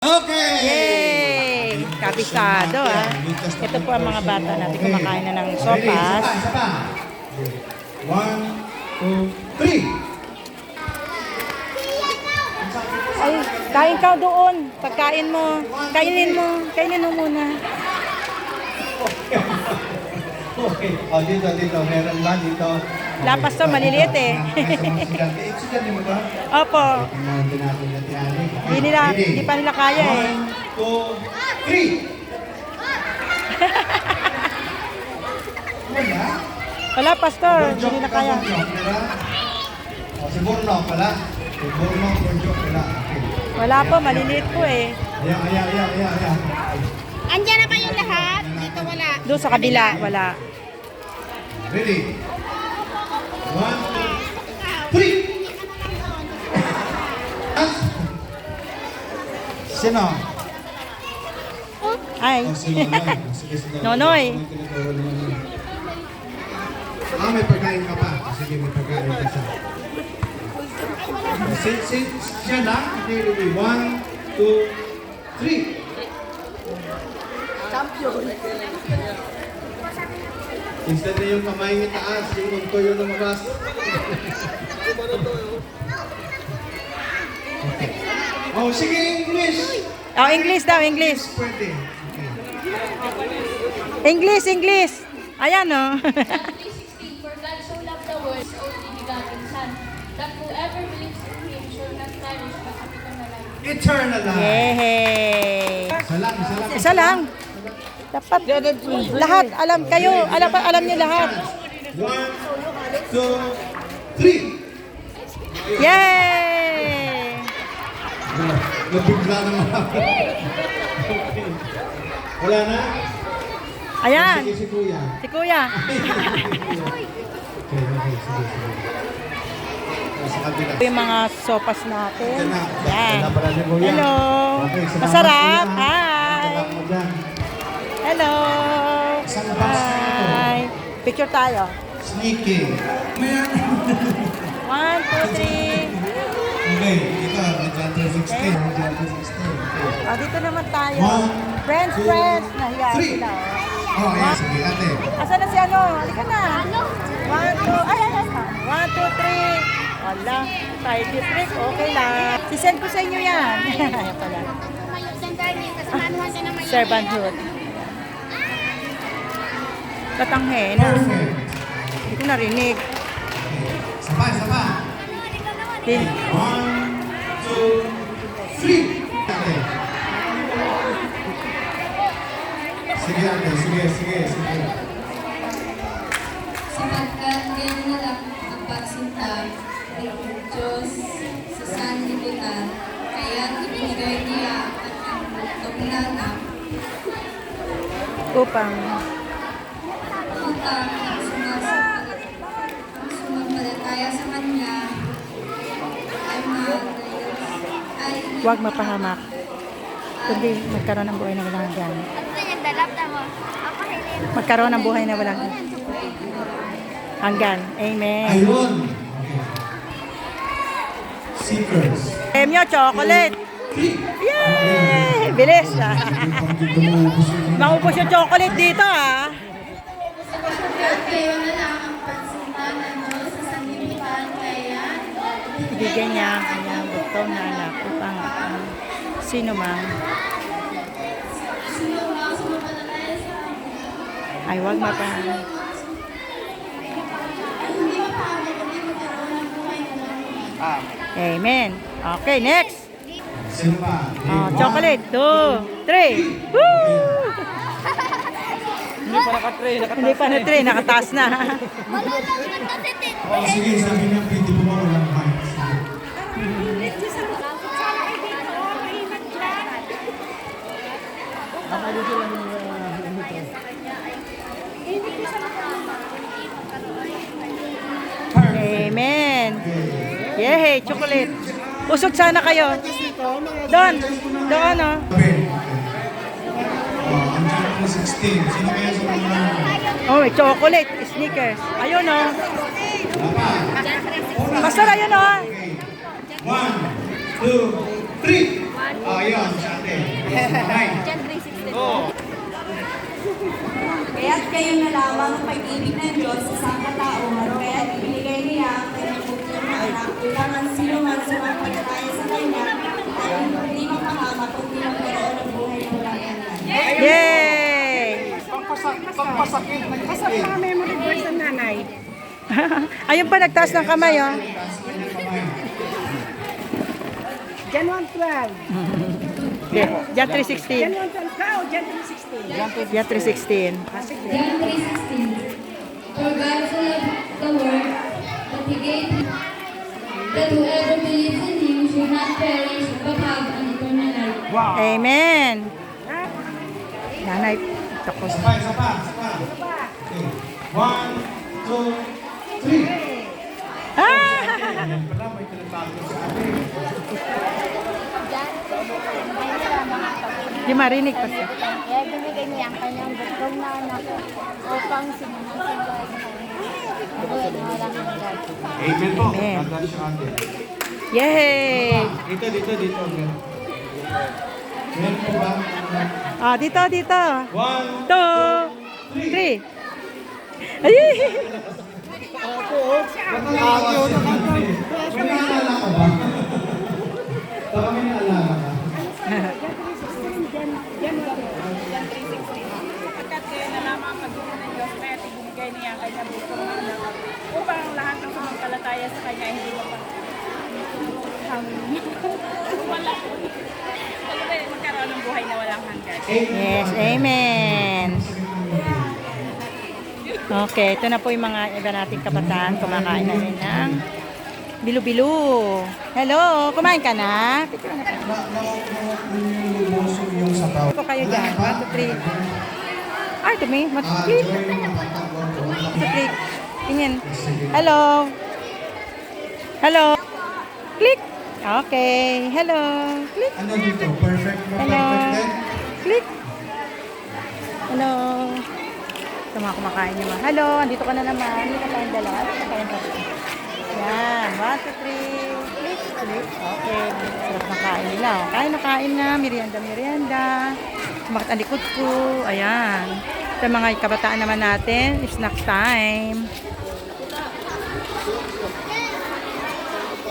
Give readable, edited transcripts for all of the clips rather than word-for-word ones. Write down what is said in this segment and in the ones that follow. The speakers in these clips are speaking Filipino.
Okay! Yay! Kabisado ah. Ito po ang mga bata natin kumakain na ng sopas. Isa pa. 1, 2, 3. Ay, kain ka doon. Pagkain mo. Kainin mo. Kainin mo muna. Okay. Oh, dito. Meron ba dito? Lapas to, maliliit eh. Estudyante mo to? Opo. Tingnan natin natin. Hindi pa nila kaya eh. 1, 2, 3. Wala? Wala, pastor. Hindi nila kaya. Oh, si Bornok pala. Si Bornok, wala. Okay. Wala po, maliliit po eh. Ayan. Andiyan na kayo lahat? Dito wala. Doon sa kabila, wala. Ready? 1, 2, 3. Sino? Ay. Oh, si Nonoy. Sige. Nonoy. May pagkain ka pa. Sige, may pagkain ka siya. Siya na. Okay, ready? 1, 2, 3. Instead na yung kamay ng taas, yung unto yung lumabas. Okay. Oh, sige, English. Oh, English daw, English. Pwede. Okay. English. Ayan oh. John 3:16, for God so loved the world, his only begotten Son, that whoever believes in him shall not perish but have eternal life. Eternal life. Yay! Isa lang. Isa lang. Dapat lahat alam kayo. Alam niyo lahat. 1, 2, 3. Yay! Nabigla naman ako. Wala na? Ayan. Sige, si Kuya. Si Kuya. Okay. Sige. Sa kabila. Yung mga sopas natin. Ito na. Yan. Ito na pala ni Kuya. Hello. Okay, salamat, Masarap. Kuya. Hi. Salamat mo dyan. Hello. Isang box na ito. Hi. Picture tayo. Sneaky. 1, 2, 3. Okay, ito. John 3:16. John 3:16. Oh, dito naman tayo. 1, Friends. 2, Nahiya 3. sila. Oh, ayan. Sige, ate. Asan na si ano? Halika na. 1, 2, ay. 1, 2, 3. Wala. Side district. Okay lang. Sisend ko sa inyo yan. Ayan pala. Tumayo din tayo. Kasamahan mo sa naman. Servanthood. Katanghe na. Perfect. Hindi ko narinig. Isa pa. 1, 2, 3. Ate. Sige, ate. Sige. Sapagkat ganyan na lang ang pagsinta ng Diyos sa sanlibutan, kaya ibinigay niya ang pagnanak Upang. upang ang sumampalataya sa Kanya ay Huwag mapahamak. Kundi magkaroon ng buhay na walang hanggan. Ito yung dalapta mo. Ako hindi. Magkaroon ng buhay na walang hanggan. Amen. Ayun. Okay. Seekers. Premyo, chocolate. Yay! Bilis ah. Maubos yung chocolate dito ah. Sapagkat kayo na lang ang pagsinta ng Diyos sa sanlibutan, kaya Bigyan niya ang kanyang bugtong na anak upang sino man sumampalataya sa ay huwag mapahamak. hindi mapahamak kundi magkaroon ng buhay na walang Amen. Okay, next. Sino pa? Chocolate. 2, 3. Woo! Hindi pa na-tray. Nakataas na. Wala lang nagtatitin. Oh, sige, sabi niya, pwede po ba walang mic? Sana ay dito. Mahinat lang. Amen. Yay, chocolate. Usog sana kayo. Doon. Doon, oh. Ang John 3:16. Sino kaya sa mga Oh, chocolate. Snickers. Ayun, oh. Dapat. Pastor, ayun, oh. 1, 2, 3. Yun, si ate. Kamay. Jan 360. Kaya't kayo na lamang ang pag-ibig ng Diyos sa isang katauhan, kaya't ibinigay niya ang kanyang bukod na anak upang ang sino man sumampalataya sa kanya ay hindi mapahama kundi magkaroon ng buhay na walang hanggan. Yay! Pagpasakit. Kasama na memory verse ng nanay. Ayun pa, nagtaas ng kamay, oh. Taas kanyang kamay. Jan 112. Jan 316. Jan 112 ka o Jan 316? Jan 316. John 3:16. For God so loved the world that He gave that whoever believes in Him should not perish but have an eternal life. Amen. Nanay, tapos. Isa pa, isa pa, isa pa. Okay. 1, 2, 3. Ah! Ayan pala, may tinatago sa ate. Di marinig pa siya. Kaya binigay niya ang kanyang bukod na anak upang sinusunod sa kanya. Buhay na walang hanggan. Amen po. Amen. God bless you, ate. Yay! Dito. Amen po ba? Ah, dito, dito. 1, 2, 3. Ay! May naalala ka ba? Baka may naalala ka. Sapagkat kayo na lamang ang pag-ibig ng Diyos, kaya't ibinigay niya ang kanyang bukod na anak upang ang lahat ng sumampalataya sa kanya ay hindi wala magkaroon ng buhay na walang hanggan. Yes, amen. Okay, ito na po yung mga iba nating kabataan. Kumakain na rin ng bilo-bilo. Hello, kumain ka na? Picture na ka. Lumuso yung sabaw. Ito kayo dyan. 1, 2, 3. Ay, dumi. Click. Click. Tingin. Hello. Hello. Click. Okay. Hello. Click. Ano dito? Perfect ba? Hello. Perfect din? Click. Hello. Ito mga kumakain nyo. Hello, andito ka na naman. Hindi ka tayong dalawa. Kumakain ka rin. Yan. 1, 2, 3. Click. Click. Okay. Sarap na kain nila. Kain na kain na. Merienda. Bakit ang likod ko? Ayan. Ito mga kabataan naman natin. Snacks time.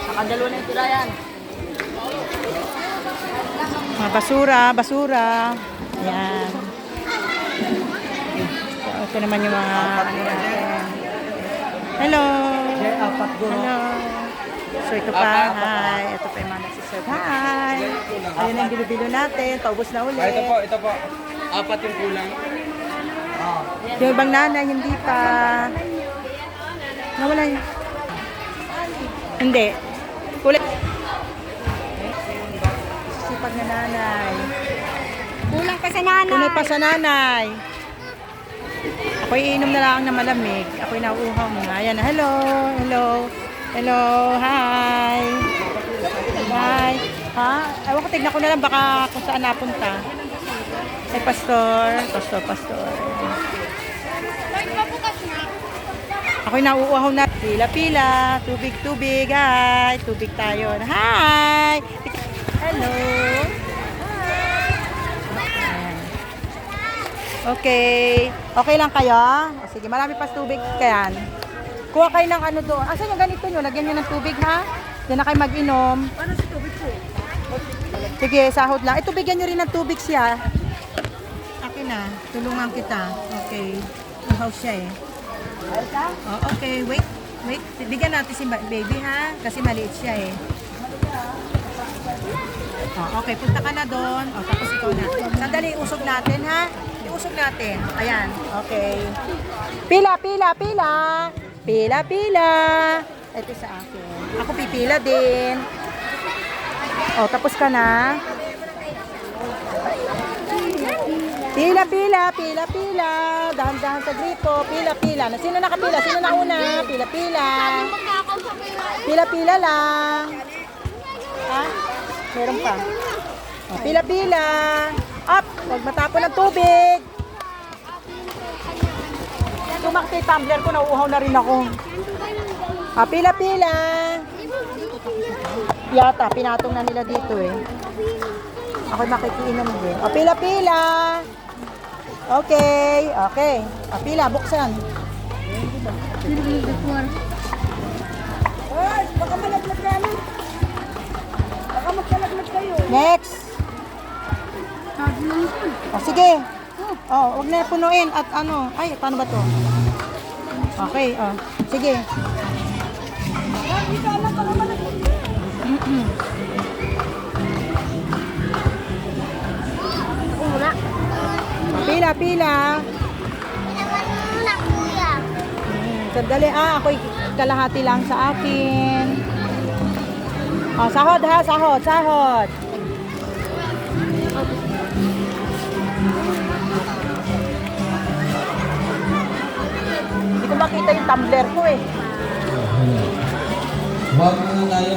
Nakadalo na yung tulayan. Mga basura. Ayan. Ito naman yung mga ano natin. Hello. Hello. So ito pa. Hi. Ito pa yung mga nagsiserve. Hi. Ayun ang bilo-bilo natin. Paubos na ulit. Ito po. 4 yung kulang. Yung ibang nanay, hindi pa. Nawala yun. Hindi. Kulit. Sipag na nanay. Kulang pa sa nanay. Tunay pa sa nanay. Ako'y iinom na lang na malamig. Ako'y nauuhaw muna. Ayan, hello. Hi. Hi. Ha? Ewan ko, tignan ko na lang baka kung saan napunta. Ay, pastor. Ako'y nauuhaw na. Pila. Tubig. Hi. Tubig tayo. Hi. Hello. Okay. Okay lang kayo? O, sige, marami pa tubig kayan. Kuha kayo ng ano doon. Asan yung ganito nyo? Lagyan nyo ng tubig, ha? Diyan na kayo mag-inom. Paano sa tubig po? Sige, sahod lang. Ito, bigyan nyo rin ng tubig siya. Akin na. Tulungan kita. Okay. Ihaw siya eh. Oh, okay, wait. Bigyan natin si baby, ha? Kasi maliit siya eh. Oh, okay, punta ka na doon. Oh, tapos ikaw na. Sandali, usog natin, ha? Usog natin. Ayan. Okay. Pila. Ito sa akin. Ako pipila din. Oh, tapos ka na. Pila. Dahan-dahan sa grito. Pila. Sino nakapila? Sino nauna? Pila. Pila lang. Ha? Meron pa. Oh, pila. Up! Huwag matapon ng tubig. Tumakti tumbler ko, nauuhaw na rin ako. Ah, pila. Yata, pinatong na nila dito eh. Ako'y makikiinom din. O, pila-pila. Okay, okay. O, pila, buksan. Baka malaglag na ano. Baka magkalaglag kayo. Next. O, sige. O, huwag na punuin. At ano, ay, paano ba to? Okay, o. Sige. Una. O, pila, pila. Una, kuya. Sandali, ako'y kalahati lang sa akin. O, sahod ha, sahod, sahod. Hindi ko makita yung tumbler ko eh. Huwag muna tayo